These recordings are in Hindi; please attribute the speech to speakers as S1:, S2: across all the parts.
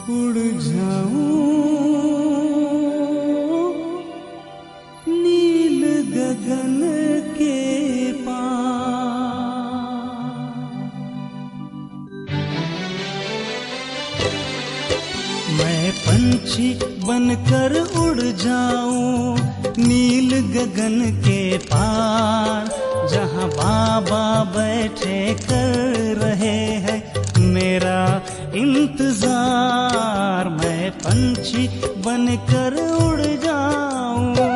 S1: उड़ जाऊं नील गगन के पार। मैं पंछी बनकर उड़ जाऊं नील गगन के पार, जहां बाबा बैठे कर रहे हैं मेरा इंतजार। मैं पंछी बनकर उड़ जाऊं।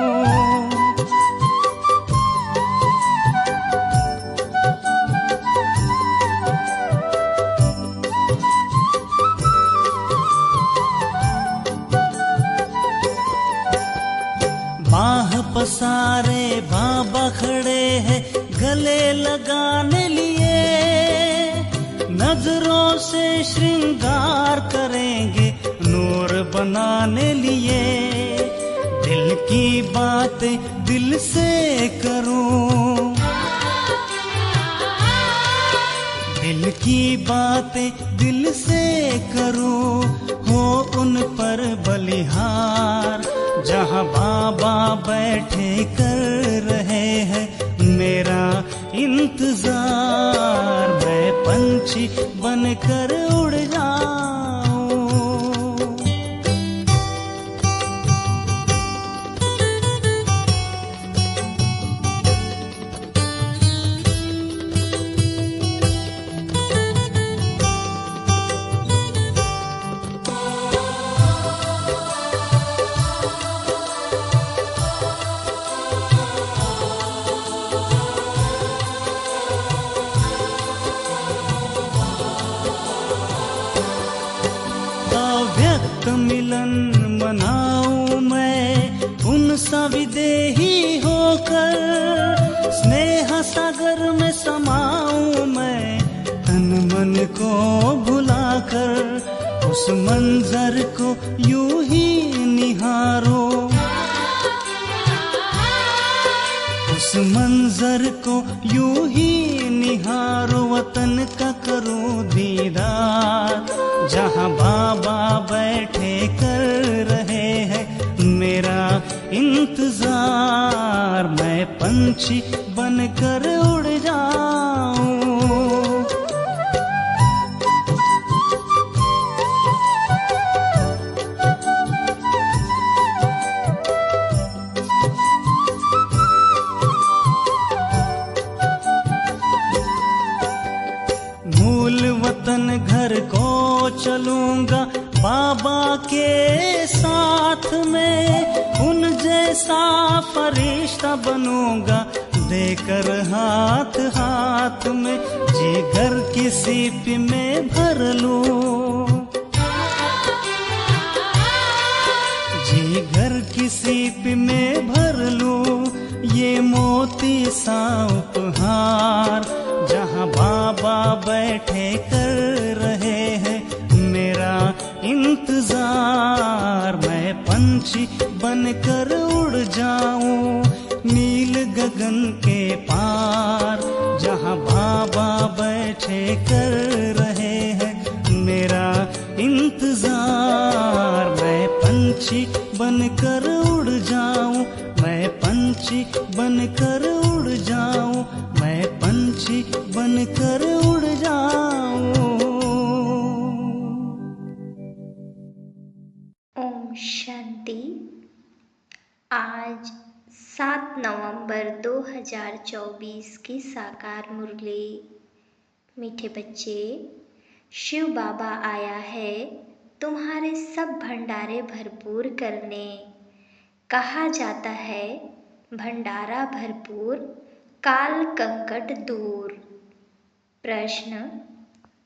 S1: बाह पसारे बाबा खड़े हैं गले लगाने लिए, नजरों से श्रृंगार करेंगे नूर बनाने लिए। दिल की बातें दिल से करूं, दिल की बातें दिल से करूं, हो उन पर बलिहार। जहां बाबा बैठे कर रहे हैं मेरा इंतजार। मैं पंछी बनकर उड़ जाऊं। मिलन मनाऊं मैं उनसा विदेही होकर, स्नेह सागर में समाऊं मैं तन मन को भुलाकर। उस मंजर को यूं ही निहारो, उस मंजर को यूं ही निहारो, वतन का करूं दीदार। जहां बाबा बैठे कर रहे हैं मेरा इंतजार। मैं पंछी बनकर उड़ जाऊं। मूल वतन घर को चलूंगा बाबा के साथ में, उन जैसा फरिश्ता बनूंगा देकर हाथ हाथ में। जिगर की सीप में भर लूं, जिगर की सीप में भर लूं ये मोती सा उपहार। जहां बाबा बैठे कर रहे हैं मेरा इंतजार। मैं पंछी बनकर उड़ जाऊं नील गगन के पार। जहां बाबा बैठे कर रहे हैं मेरा इंतजार। मैं पंछी बनकर उड़ जाऊं, मैं पंछी बनकर उड़ जाऊं, मैं पंछी बनकर उड़ जाऊं।
S2: ओम शांति। आज 7 नवंबर 2024 की साकार मुरली। मीठे बच्चे, शिव बाबा आया है तुम्हारे सब भंडारे भरपूर करने। कहा जाता है भंडारा भरपूर काल कंकट दूर। प्रश्न,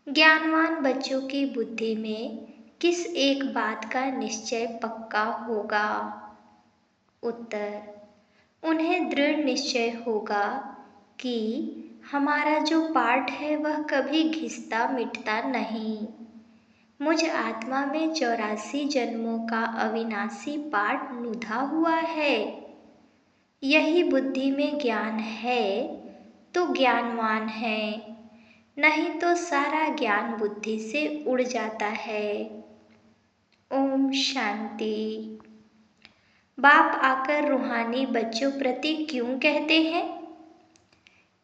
S2: ज्ञानवान बच्चों की बुद्धि में किस एक बात का निश्चय पक्का होगा? उत्तर, उन्हें दृढ़ निश्चय होगा कि हमारा जो पाठ है वह कभी घिसता मिटता नहीं। मुझ आत्मा में 84 जन्मों का अविनाशी पाठ नुधा हुआ है। यही बुद्धि में ज्ञान है तो ज्ञानवान है, नहीं तो सारा ज्ञान बुद्धि से उड़ जाता है। ओम शांति। बाप आकर रूहानी बच्चों प्रति क्यों कहते हैं?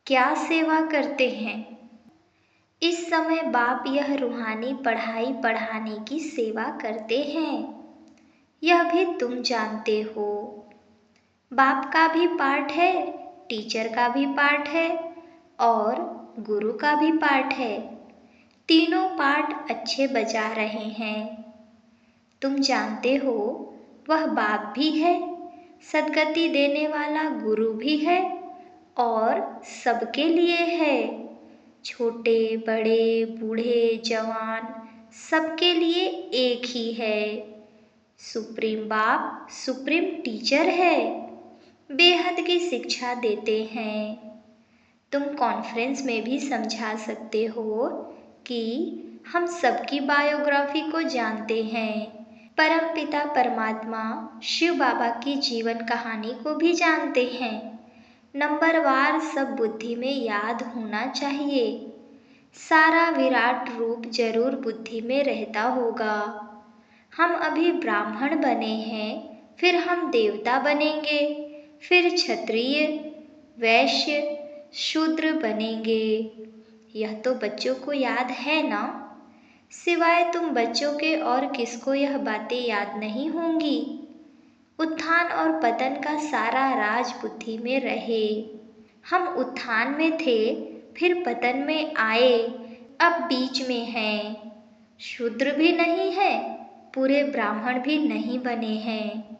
S2: क्या सेवा करते हैं? इस समय बाप यह रूहानी पढ़ाई पढ़ाने की सेवा करते हैं, यह भी तुम जानते हो। बाप का भी पार्ट है, टीचर का भी पार्ट है और गुरु का भी पार्ट है। तीनों पार्ट अच्छे बजा रहे हैं। तुम जानते हो वह बाप भी है, सद्गति देने वाला गुरु भी है और सबके लिए है। छोटे बड़े बूढ़े जवान सबके लिए एक ही है। सुप्रीम बाप सुप्रीम टीचर है, बेहद की शिक्षा देते हैं। तुम कॉन्फ्रेंस में भी समझा सकते हो कि हम सबकी बायोग्राफी को जानते हैं। परमपिता परमात्मा शिव बाबा की जीवन कहानी को भी जानते हैं। नंबरवार सब बुद्धि में याद होना चाहिए। सारा विराट रूप जरूर बुद्धि में रहता होगा। हम अभी ब्राह्मण बने हैं, फिर हम देवता बनेंगे, फिर क्षत्रिय, वैश्य, शूद्र बनेंगे। यह तो बच्चों को याद है ना? सिवाय तुम बच्चों के और किसको यह बातें याद नहीं होंगी? उत्थान और पतन का सारा राज बुद्धि में रहे। हम उत्थान में थे, फिर पतन में आए, अब बीच में हैं। शूद्र भी नहीं है, पूरे ब्राह्मण भी नहीं बने हैं।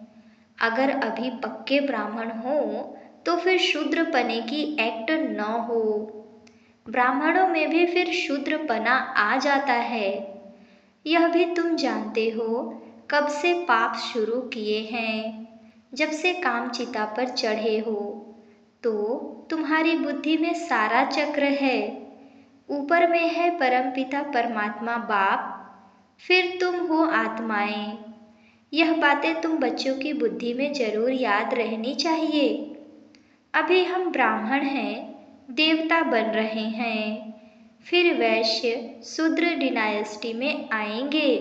S2: अगर अभी पक्के ब्राह्मण हो तो फिर शूद्रपने की एक्ट न हो। ब्राह्मणों में भी फिर शूद्रपना आ जाता है। यह भी तुम जानते हो कब से पाप शुरू किए हैं। जब से कामचिता पर चढ़े हो तो तुम्हारी बुद्धि में सारा चक्र है। ऊपर में है परमपिता परमात्मा बाप, फिर तुम हो आत्माएं। यह बातें तुम बच्चों की बुद्धि में जरूर याद रहनी चाहिए। अभी हम ब्राह्मण हैं, देवता बन रहे हैं, फिर वैश्य शूद्र डिनायस्टी में आएंगे।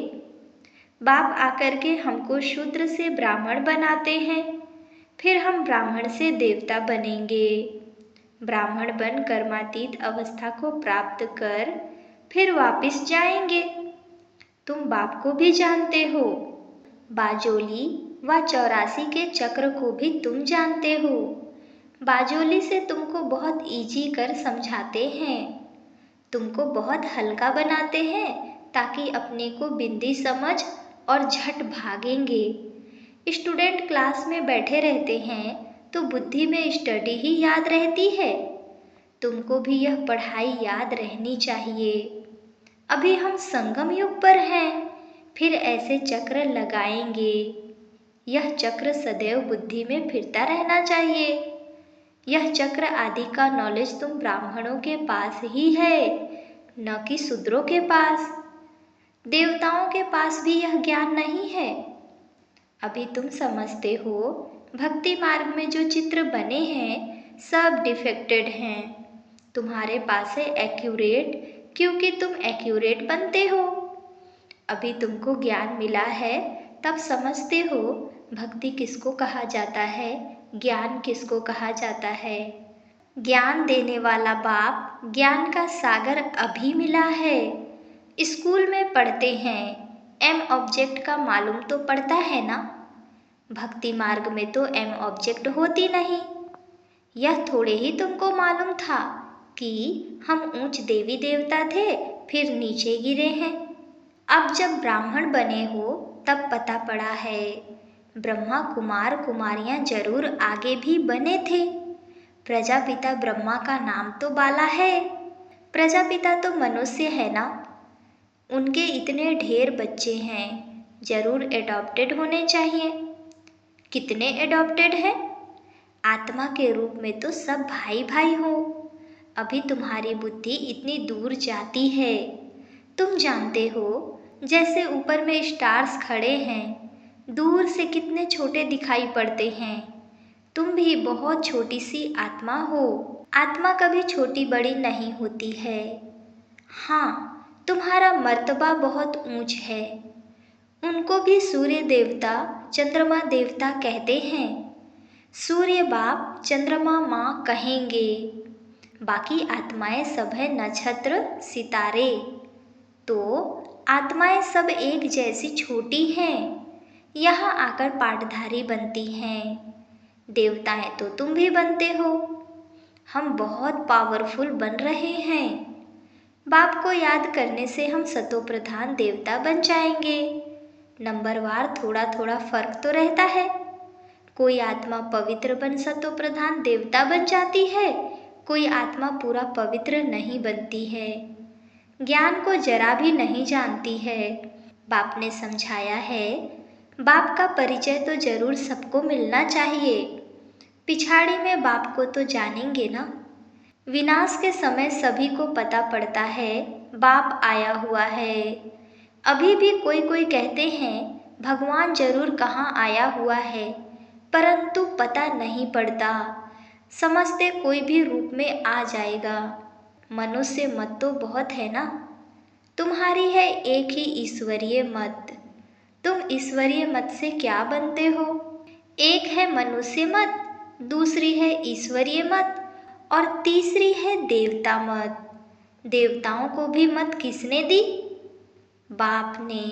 S2: बाप आकर के हमको शूद्र से ब्राह्मण बनाते हैं, फिर हम ब्राह्मण से देवता बनेंगे। ब्राह्मण बन कर्मातीत अवस्था को प्राप्त कर फिर वापिस जाएंगे। तुम बाप को भी जानते हो, बाजोली व 84 के चक्र को भी तुम जानते हो। बाजोली से तुमको बहुत इजी कर समझाते हैं, तुमको बहुत हल्का बनाते हैं ताकि अपने को बिंदी समझ और झट भागेंगे। स्टूडेंट क्लास में बैठे रहते हैं तो बुद्धि में स्टडी ही याद रहती है। तुमको भी यह पढ़ाई याद रहनी चाहिए। अभी हम संगम युग पर हैं, फिर ऐसे चक्र लगाएंगे। यह चक्र सदैव बुद्धि में फिरता रहना चाहिए। यह चक्र आदि का नॉलेज तुम ब्राह्मणों के पास ही है, न कि शूद्रों के पास। देवताओं के पास भी यह ज्ञान नहीं है। अभी तुम समझते हो भक्ति मार्ग में जो चित्र बने हैं सब डिफेक्टेड हैं। तुम्हारे पास है एक्यूरेट, क्योंकि तुम एक्यूरेट बनते हो। अभी तुमको ज्ञान मिला है तब समझते हो भक्ति किसको कहा जाता है, ज्ञान किसको कहा जाता है। ज्ञान देने वाला बाप ज्ञान का सागर अभी मिला है। स्कूल में पढ़ते हैं, एम ऑब्जेक्ट का मालूम तो पड़ता है ना। भक्ति मार्ग में तो एम ऑब्जेक्ट होती नहीं। यह थोड़े ही तुमको मालूम था कि हम ऊंच देवी देवता थे, फिर नीचे गिरे हैं। अब जब ब्राह्मण बने हो तब पता पड़ा है ब्रह्मा कुमार कुमारियां जरूर आगे भी बने थे। प्रजापिता ब्रह्मा का नाम तो बाला है। प्रजापिता तो मनुष्य है ना, उनके इतने ढेर बच्चे हैं, जरूर एडॉप्टेड होने चाहिए। कितने एडॉप्टेड हैं? आत्मा के रूप में तो सब भाई भाई हो। अभी तुम्हारी बुद्धि इतनी दूर जाती है। तुम जानते हो जैसे ऊपर में स्टार्स खड़े हैं, दूर से कितने छोटे दिखाई पड़ते हैं। तुम भी बहुत छोटी सी आत्मा हो। आत्मा कभी छोटी बड़ी नहीं होती है। हाँ, तुम्हारा मर्तबा बहुत ऊंच है। उनको भी सूर्य देवता, चंद्रमा देवता कहते हैं। सूर्य बाप, चंद्रमा माँ कहेंगे। बाकी आत्माएं सब है नक्षत्र, सितारे। तो आत्माएं सब एक जैसी छोटी हैं, यहाँ आकर पाठधारी बनती हैं। देवताएं तो तुम भी बनते हो। हम बहुत पावरफुल बन रहे हैं। बाप को याद करने से हम सतोप्रधान देवता बन जाएंगे। नंबरवार थोड़ा थोड़ा फर्क तो रहता है। कोई आत्मा पवित्र बन सतोप्रधान देवता बन जाती है, कोई आत्मा पूरा पवित्र नहीं बनती है, ज्ञान को जरा भी नहीं जानती है। बाप ने समझाया है, बाप का परिचय तो जरूर सबको मिलना चाहिए। पिछाड़ी में बाप को तो जानेंगे ना। विनाश के समय सभी को पता पड़ता है बाप आया हुआ है। अभी भी कोई कोई कहते हैं भगवान जरूर कहाँ आया हुआ है, परंतु पता नहीं पड़ता। समझते कोई भी रूप में आ जाएगा। मनुष्य मत तो बहुत है ना। तुम्हारी है एक ही ईश्वरीय मत। तुम ईश्वरीय मत से क्या बनते हो? एक है मनुष्य मत, दूसरी है ईश्वरीय मत और तीसरी है देवता मत। देवताओं को भी मत किसने दी? बाप ने।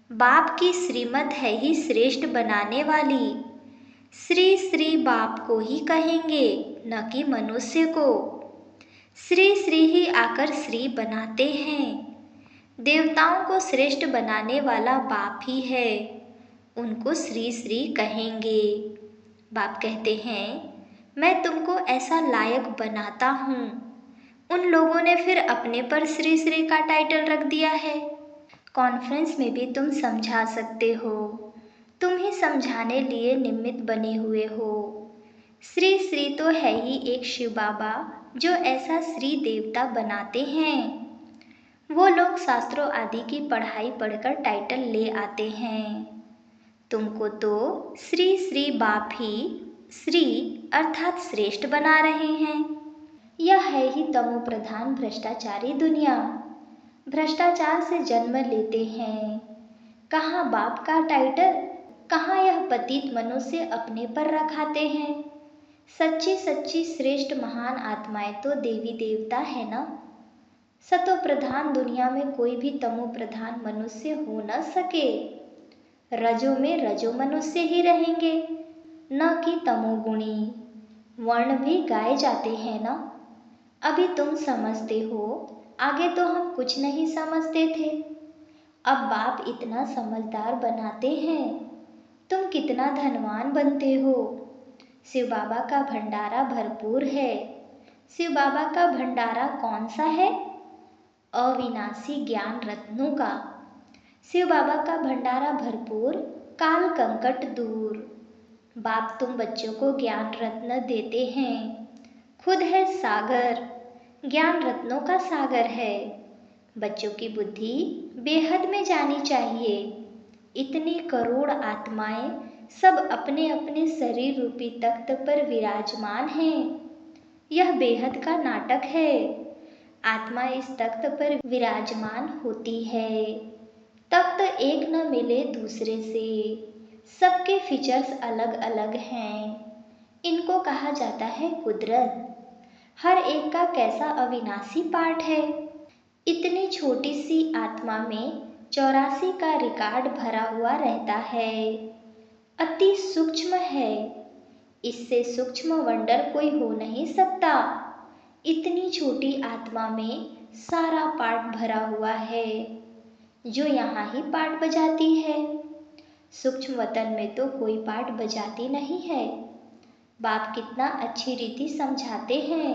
S2: बाप की श्रीमत है ही श्रेष्ठ बनाने वाली। श्री श्री बाप को ही कहेंगे, न कि मनुष्य को। श्री श्री ही आकर श्री बनाते हैं। देवताओं को श्रेष्ठ बनाने वाला बाप ही है, उनको श्री श्री कहेंगे। बाप कहते हैं मैं तुमको ऐसा लायक बनाता हूँ। उन लोगों ने फिर अपने पर श्री श्री का टाइटल रख दिया है। कॉन्फ्रेंस में भी तुम समझा सकते हो। तुम ही समझाने लिए निमित्त बने हुए हो। श्री श्री तो है ही एक शिव बाबा जो ऐसा श्री देवता बनाते हैं। वो लोग शास्त्रों आदि की पढ़ाई पढ़कर टाइटल ले आते हैं। तुमको तो श्री श्री बाप ही श्री अर्थात श्रेष्ठ बना रहे हैं। यह है ही तमो प्रधान भ्रष्टाचारी दुनिया। भ्रष्टाचार से जन्म लेते हैं। कहाँ बाप का टाइटल, कहाँ यह पतित मनुष्य अपने पर रखाते हैं। सच्ची सच्ची श्रेष्ठ महान आत्माएं तो देवी देवता है ना। सतो प्रधान दुनिया में कोई भी तमो प्रधान मनुष्य हो न सके। रजो में रजो मनुष्य ही रहेंगे, न कि तमोगुणी। वर्ण भी गाए जाते हैं ना। अभी तुम समझते हो, आगे तो हम कुछ नहीं समझते थे। अब बाप इतना समझदार बनाते हैं। तुम कितना धनवान बनते हो। शिव बाबा का भंडारा भरपूर है। शिव बाबा का भंडारा कौन सा है? अविनाशी ज्ञान रत्नों का। शिव बाबा का भंडारा भरपूर, काल कंकट दूर। बाप तुम बच्चों को ज्ञान रत्न देते हैं। खुद है सागर, ज्ञान रत्नों का सागर है। बच्चों की बुद्धि बेहद में जानी चाहिए। इतनी करोड़ आत्माएं सब अपने अपने शरीर रूपी तख्त पर विराजमान हैं। यह बेहद का नाटक है। आत्मा इस तख्त पर विराजमान होती है। तख्त एक न मिले दूसरे से। सबके फीचर्स अलग अलग हैं। इनको कहा जाता है कुदरत। हर एक का कैसा अविनाशी पार्ट है। इतनी छोटी सी आत्मा में 84 का रिकॉर्ड भरा हुआ रहता है। अति सूक्ष्म है। इससे सूक्ष्म वंडर कोई हो नहीं सकता। इतनी छोटी आत्मा में सारा पार्ट भरा हुआ है, जो यहाँ ही पार्ट बजाती है। सूक्ष्म वतन में तो कोई पार्ट बजाती नहीं है। बाप कितना अच्छी रीति समझाते हैं।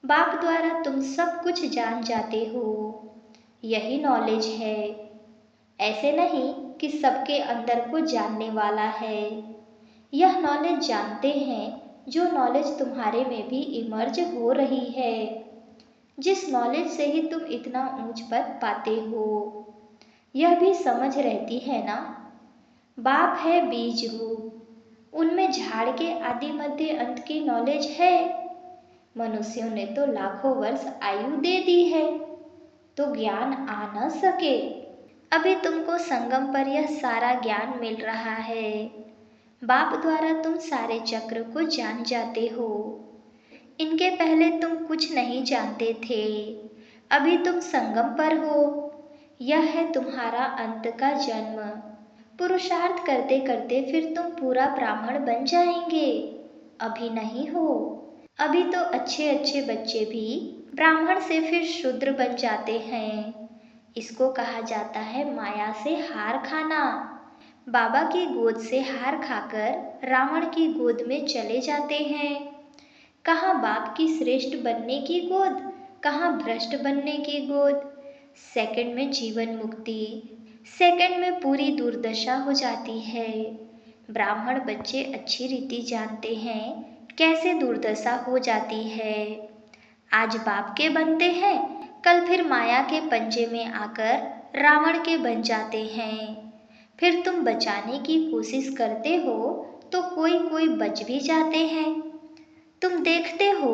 S2: बाप द्वारा तुम सब कुछ जान जाते हो। यही नॉलेज है। ऐसे नहीं कि सबके अंदर को जानने वाला है। यह नॉलेज जानते हैं जो नॉलेज तुम्हारे में भी इमर्ज हो रही है। जिस नॉलेज से ही तुम इतना ऊंच पद पाते हो। यह भी समझ रहती है ना। बाप है बीज रूप। उनमें झाड़ के आदि मध्य अंत की नॉलेज है। मनुष्यों ने तो लाखों वर्ष आयु दे दी है, तो ज्ञान आ न सके। अभी तुमको संगम पर यह सारा ज्ञान मिल रहा है। बाप द्वारा तुम सारे चक्र को जान जाते हो। इनके पहले तुम कुछ नहीं जानते थे। अभी तुम संगम पर हो। यह है तुम्हारा अंत का जन्म। पुरुषार्थ करते करते फिर तुम पूरा ब्राह्मण बन जाएंगे। अभी नहीं हो। अभी तो अच्छे अच्छे बच्चे भी ब्राह्मण से फिर शूद्र बन जाते हैं। इसको कहा जाता है माया से हार खाना। बाबा की गोद से हार खाकर रावण की गोद में चले जाते हैं। कहाँ बाप की श्रेष्ठ बनने की गोद, कहाँ भ्रष्ट बनने की गोद। सेकंड में जीवन मुक्ति, सेकंड में पूरी दुर्दशा हो जाती है। ब्राह्मण बच्चे अच्छी रीति जानते हैं कैसे दुर्दशा हो जाती है। आज बाप के बनते हैं, कल फिर माया के पंजे में आकर रावण के बन जाते हैं। फिर तुम बचाने की कोशिश करते हो तो कोई कोई बच भी जाते हैं। तुम देखते हो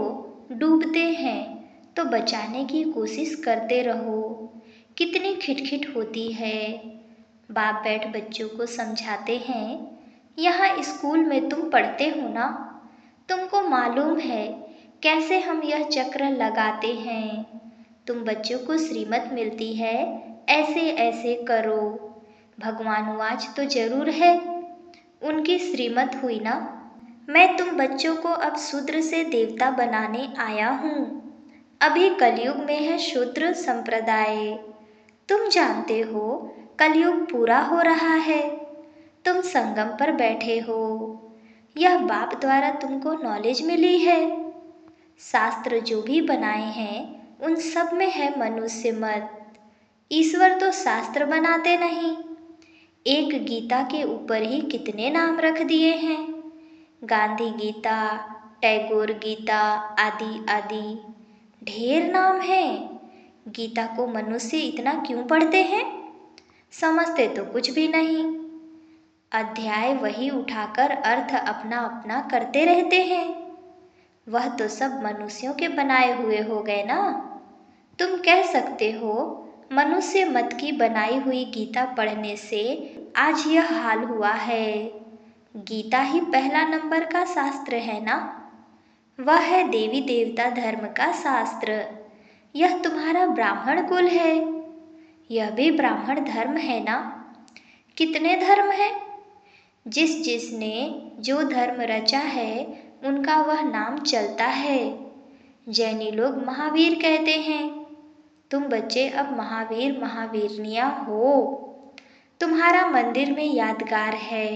S2: डूबते हैं तो बचाने की कोशिश करते रहो। कितनी खिटखिट होती है। बाप बैठ बच्चों को समझाते हैं, यहाँ स्कूल में तुम पढ़ते हो ना, तुमको मालूम है कैसे हम यह चक्र लगाते हैं। तुम बच्चों को श्रीमत मिलती है, ऐसे ऐसे करो। भगवानुवाच तो जरूर है, उनकी श्रीमत हुई ना। मैं तुम बच्चों को अब शूद्र से देवता बनाने आया हूँ। अभी कलयुग में है शूद्र संप्रदाय। तुम जानते हो कलयुग पूरा हो रहा है। तुम संगम पर बैठे हो। यह बाप द्वारा तुमको नॉलेज मिली है। शास्त्र जो भी बनाए हैं उन सब में है मनुष्य मत। ईश्वर तो शास्त्र बनाते नहीं। एक गीता के ऊपर ही कितने नाम रख दिए हैं। गांधी गीता, टैगोर गीता आदि आदि ढेर नाम हैं। गीता को मनुष्य इतना क्यों पढ़ते हैं? समझते तो कुछ भी नहीं। अध्याय वही उठाकर अर्थ अपना अपना करते रहते हैं। वह तो सब मनुष्यों के बनाए हुए हो गए ना। तुम कह सकते हो मनुष्य मत की बनाई हुई गीता पढ़ने से आज यह हाल हुआ है। गीता ही पहला नंबर का शास्त्र है ना। वह है देवी देवता धर्म का शास्त्र। यह तुम्हारा ब्राह्मण कुल है। यह भी ब्राह्मण धर्म है ना। कितने धर्म है? जिस जिसने जो धर्म रचा है उनका वह नाम चलता है। जैनी लोग महावीर कहते हैं। तुम बच्चे अब महावीर महावीरनिया हो। तुम्हारा मंदिर में यादगार है।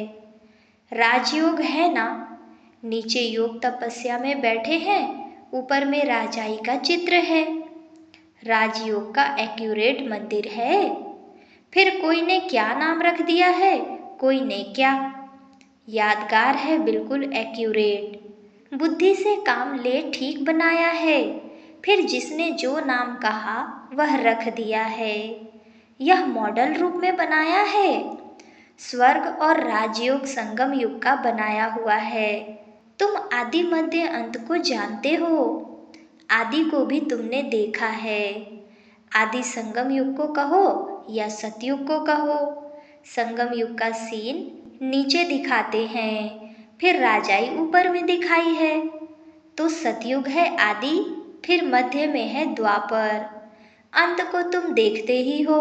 S2: राजयोग है ना। नीचे योग तपस्या में बैठे हैं, ऊपर में राजाई का चित्र है। राजयोग का एक्यूरेट मंदिर है। फिर कोई ने क्या नाम रख दिया है, कोई ने क्या। यादगार है बिल्कुल एक्यूरेट। बुद्धि से काम ले ठीक बनाया है। फिर जिसने जो नाम कहा वह रख दिया है। यह मॉडल रूप में बनाया है। स्वर्ग और राजयोग संगम युग का बनाया हुआ है। तुम आदि मध्य अंत को जानते हो। आदि को भी तुमने देखा है। आदि संगम युग को कहो या सतयुग को कहो। संगम युग का सीन नीचे दिखाते हैं, फिर राजाई ऊपर में दिखाई है। तो सतयुग है आदि, फिर मध्य में है द्वापर। अंत को तुम देखते ही हो।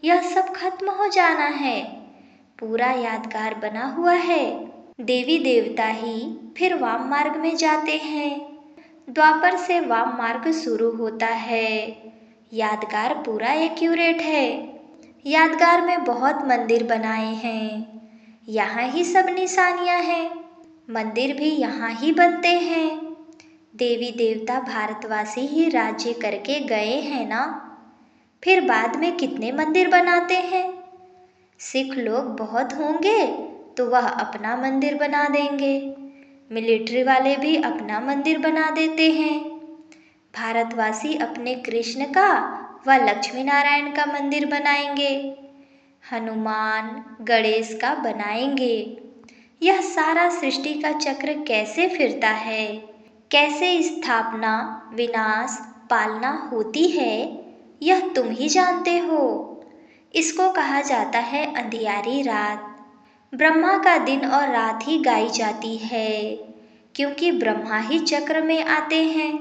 S2: यह सब खत्म हो जाना है। पूरा यादगार बना हुआ है। देवी देवता ही फिर वाम मार्ग में जाते हैं। द्वापर से वाम मार्ग शुरू होता है। यादगार पूरा एक्यूरेट है। यादगार में बहुत मंदिर बनाए हैं। यहाँ ही सब निशानियाँ हैं। मंदिर भी यहाँ ही बनते हैं। देवी देवता भारतवासी ही राज्य करके गए हैं ना। फिर बाद में कितने मंदिर बनाते हैं। सिख लोग बहुत होंगे तो वह अपना मंदिर बना देंगे। मिलिट्री वाले भी अपना मंदिर बना देते हैं। भारतवासी अपने कृष्ण का व लक्ष्मी नारायण का मंदिर बनाएंगे। हनुमान गणेश का बनाएंगे। यह सारा सृष्टि का चक्र कैसे फिरता है, कैसे स्थापना विनाश पालना होती है, यह तुम ही जानते हो। इसको कहा जाता है अंधियारी रात। ब्रह्मा का दिन और रात ही गाई जाती है, क्योंकि ब्रह्मा ही चक्र में आते हैं।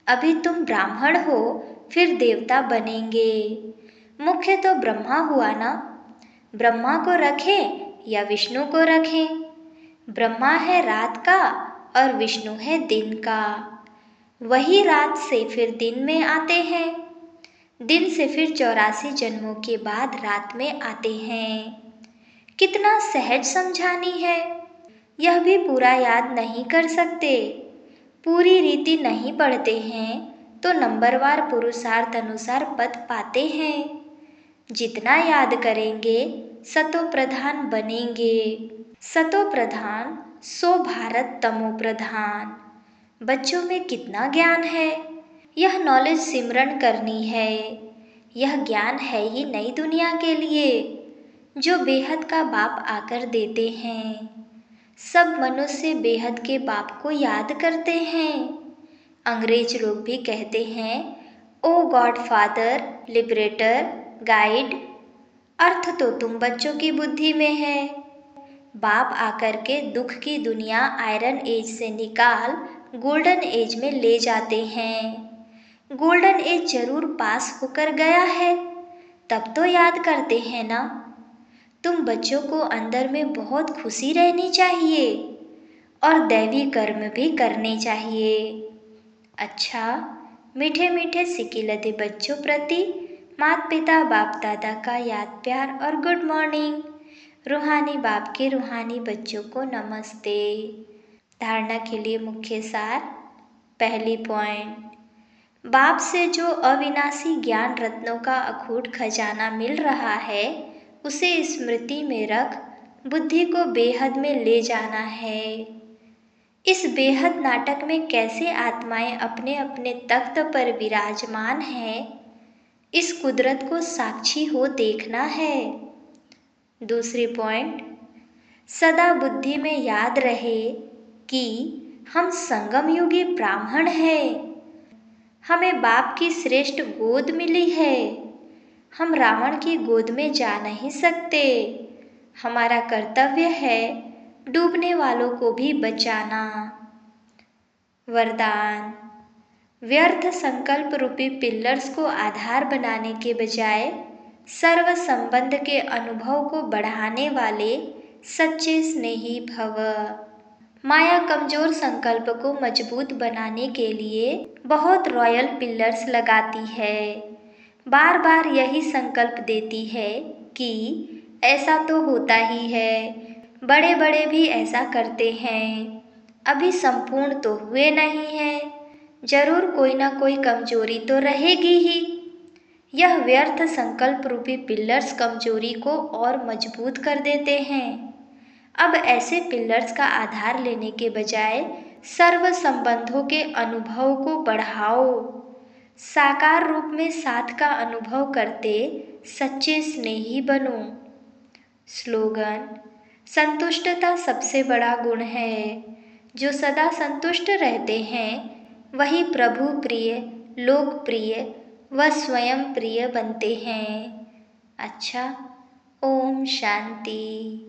S2: अभी तुम ब्राह्मण हो, फिर देवता बनेंगे। मुख्य तो ब्रह्मा हुआ ना। ब्रह्मा को रखें या विष्णु को रखें? ब्रह्मा है रात का और विष्णु है दिन का। वही रात से फिर दिन में आते हैं, दिन से फिर 84 जन्मों के बाद रात में आते हैं। कितना सहज समझानी है। यह भी पूरा याद नहीं कर सकते, पूरी रीति नहीं पढ़ते हैं तो नंबरवार पुरुषार्थ अनुसार पद पाते हैं। जितना याद करेंगे सतो प्रधान बनेंगे। सतो प्रधान सो भारत तमो प्रधान। बच्चों में कितना ज्ञान है। यह नॉलेज सिमरन करनी है। यह ज्ञान है ही नई दुनिया के लिए, जो बेहद का बाप आकर देते हैं। सब मनुष्य बेहद के बाप को याद करते हैं। अंग्रेज लोग भी कहते हैं ओ गॉड फादर, लिबरेटर, गाइड। अर्थ तो तुम बच्चों की बुद्धि में है। बाप आकर के दुख की दुनिया आयरन एज से निकाल गोल्डन एज में ले जाते हैं। गोल्डन एज जरूर पास होकर गया है, तब तो याद करते हैं ना। तुम बच्चों को अंदर में बहुत खुशी रहनी चाहिए और दैवी कर्म भी करने चाहिए। अच्छा, मीठे मीठे सिकिलते बच्चों प्रति माता पिता बाप दादा का याद प्यार और गुड मॉर्निंग। रूहानी बाप के रूहानी बच्चों को नमस्ते। धारणा के लिए मुख्य सार। पहली पॉइंट, बाप से जो अविनाशी ज्ञान रत्नों का अखूट खजाना मिल रहा है, उसे स्मृति में रख बुद्धि को बेहद में ले जाना है। इस बेहद नाटक में कैसे आत्माएं अपने अपने तख्त पर विराजमान हैं, इस कुदरत को साक्षी हो देखना है। दूसरी पॉइंट, सदा बुद्धि में याद रहे कि हम संगम युगी ब्राह्मण हैं। हमें बाप की श्रेष्ठ गोद मिली है। हम रावण की गोद में जा नहीं सकते। हमारा कर्तव्य है डूबने वालों को भी बचाना। वरदान, व्यर्थ संकल्प रूपी पिलर्स को आधार बनाने के बजाय सर्व संबंध के अनुभव को बढ़ाने वाले सच्चे स्नेही भव। माया कमजोर संकल्प को मजबूत बनाने के लिए बहुत रॉयल पिलर्स लगाती है। बार बार यही संकल्प देती है कि ऐसा तो होता ही है, बड़े बड़े भी ऐसा करते हैं, अभी संपूर्ण तो हुए नहीं हैं, जरूर कोई ना कोई कमजोरी तो रहेगी ही। यह व्यर्थ संकल्प रूपी पिलर्स कमजोरी को और मजबूत कर देते हैं। अब ऐसे पिलर्स का आधार लेने के बजाय सर्व संबंधों के अनुभव को बढ़ाओ। साकार रूप में साथ का अनुभव करते सच्चे स्नेही बनो। स्लोगन, संतुष्टता सबसे बड़ा गुण है। जो सदा संतुष्ट रहते हैं वही प्रभु प्रिय, लोकप्रिय व स्वयं प्रिय बनते हैं। अच्छा, ओम शांति।